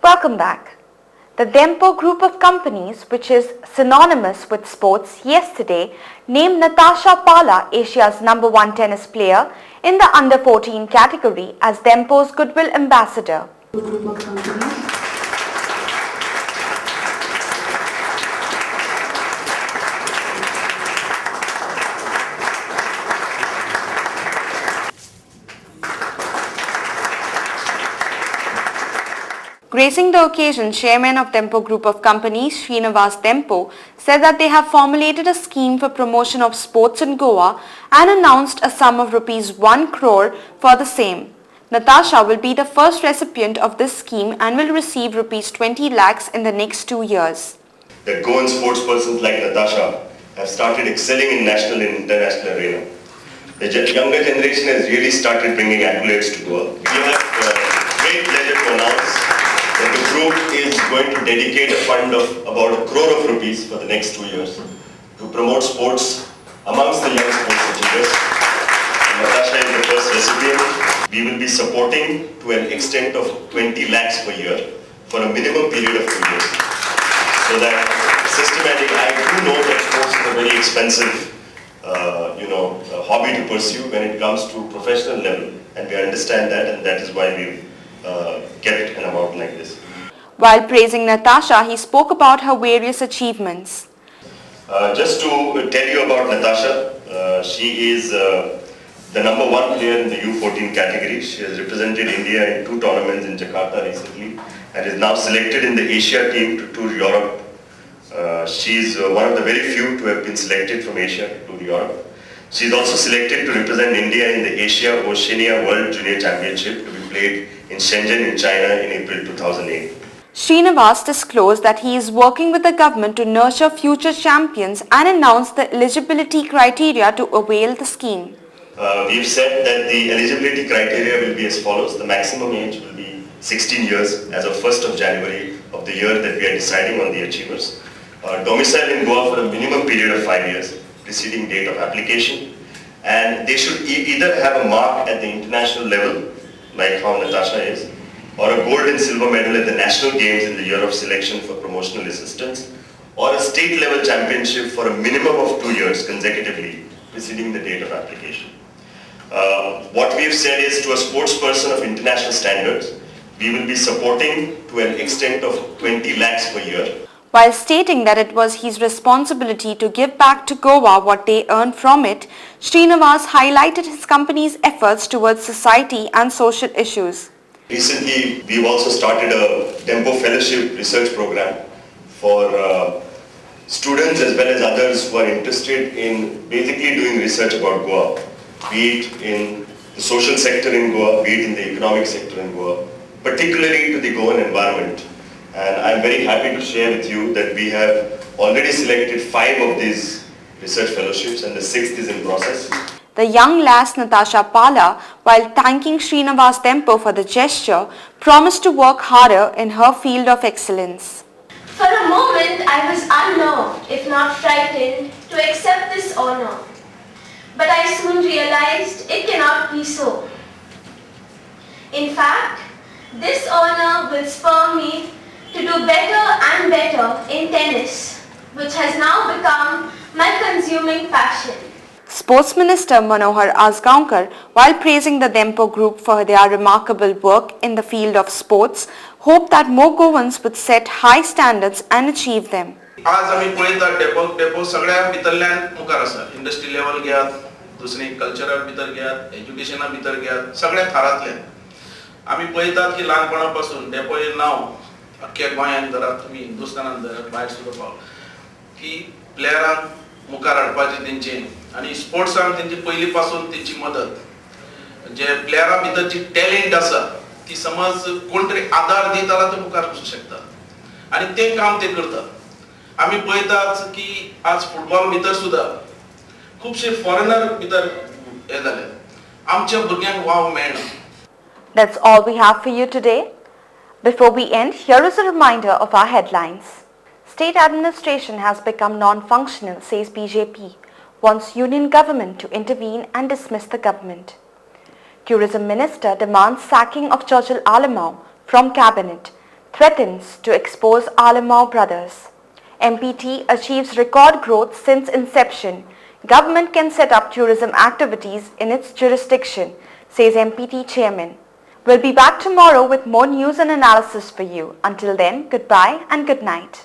Welcome back. The Dempo group of companies, which is synonymous with sports, yesterday named Natasha Pala Asia's #1 tennis player in the under-14 category as Dempo's Goodwill Ambassador. Gracing the occasion, Chairman of Dempo Group of Companies, Srinivas Dempo, said that they have formulated a scheme for promotion of sports in Goa and announced a sum of ₹1 crore for the same. Natasha will be the first recipient of this scheme and will receive ₹20 lakhs in the next 2 years. That Goan sportspersons like Natasha have started excelling in national and international arena. The younger generation has really started bringing accolades to Goa. We have great pleasure to announce that the group is going to dedicate a fund of about ₹1 crore for the next 2 years to promote sports amongst the young sports achievers. Natasha is the first recipient. We will be supporting to an extent of 20 lakhs per year for a minimum period of 2 years. So that systematic, I do know that sports is a very expensive hobby to pursue when it comes to professional level, and we understand that, and that is why we've kept an amount like this. While praising Natasha, he spoke about her various achievements. Just to tell you about Natasha, she is the #1 player in the U14 category. She has represented India in 2 tournaments in Jakarta recently and is now selected in the Asia team to tour Europe. She is one of the very few to have been selected from Asia to tour Europe. She is also selected to represent India in the Asia Oceania World Junior Championship to be played in Shenzhen in China in April 2008. Srinivas disclosed that he is working with the government to nurture future champions and announced the eligibility criteria to avail the scheme. We've said that the eligibility criteria will be as follows. The maximum age will be 16 years as of 1st of January of the year that we are deciding on the achievers. Domicile in Goa for a minimum period of 5 years preceding date of application, and they should either have a mark at the international level like how Natasha is, or a gold and silver medal at the national games in the year of selection for promotional assistance, or a state level championship for a minimum of 2 years consecutively preceding the date of application. What we have said is, to a sports person of international standards, we will be supporting to an extent of 20 lakhs per year. While stating that it was his responsibility to give back to Goa what they earned from it, Srinivas highlighted his company's efforts towards society and social issues. Recently, we've also started a Dempo Fellowship research program for students as well as others who are interested in basically doing research about Goa, be it in the social sector in Goa, be it in the economic sector in Goa, particularly to the Goan environment. And I'm very happy to share with you that we have already selected 5 of these research fellowships and the 6th is in process. The young lass Natasha Pala, while thanking Srinivas Dempo for the gesture, promised to work harder in her field of excellence. For a moment, I was unnerved, if not frightened, to accept this honor. But I soon realized it cannot be so. In fact, this honor will spur me to do better and better in tennis, which has now become my consuming passion. Sports Minister Manohar Azgaonkar, while praising the Dempo Group for their remarkable work in the field of sports, hoped that more Goans would set high standards and achieve them. आज आम्ही पळयतात depot सगळ्या भितरल्यान मुखार आसा. Industry level घेयात, दुसरी cultural भितर घेयात, एज्युकेशना भितर घेयात, सगळ्या थारांतल्यान आम्ही पळयतात की ल्हानपणापासून डेपो हे नाव अख्ख्या गोंयांत धरात, तुमी हिंदुस्थानांत धरात, भायर सुद्दां पावला की प्लेयरांक मुखार हाडपाचें तेंचे आनी स्पोर्ट्सांत तेंची पयली पासून तेंची मदत, जे प्लेयरां भितर जी टॅलेंट आसा ती समज कोण तरी आदार दित जाल्यार ते मुखार वचूंक शकता आनी तें काम ते करतात. आमी पळयतात की आज फुटबॉल भितर सुद्दां खूबशे फॉरेनर भितर हे जाले, आमच्या भुरग्यांक वाव मेळना. That's all we have for you today. Before we end, here is a reminder of our headlines. State administration has become non-functional, says BJP, wants union government to intervene and dismiss the government. Tourism Minister demands sacking of Churchill Alamau from Cabinet. threatens to expose Alamau brothers. MPT achieves record growth since inception. Government can set up tourism activities in its jurisdiction, says MPT chairman. We'll be back tomorrow with more news and analysis for you. Until then, goodbye and good night.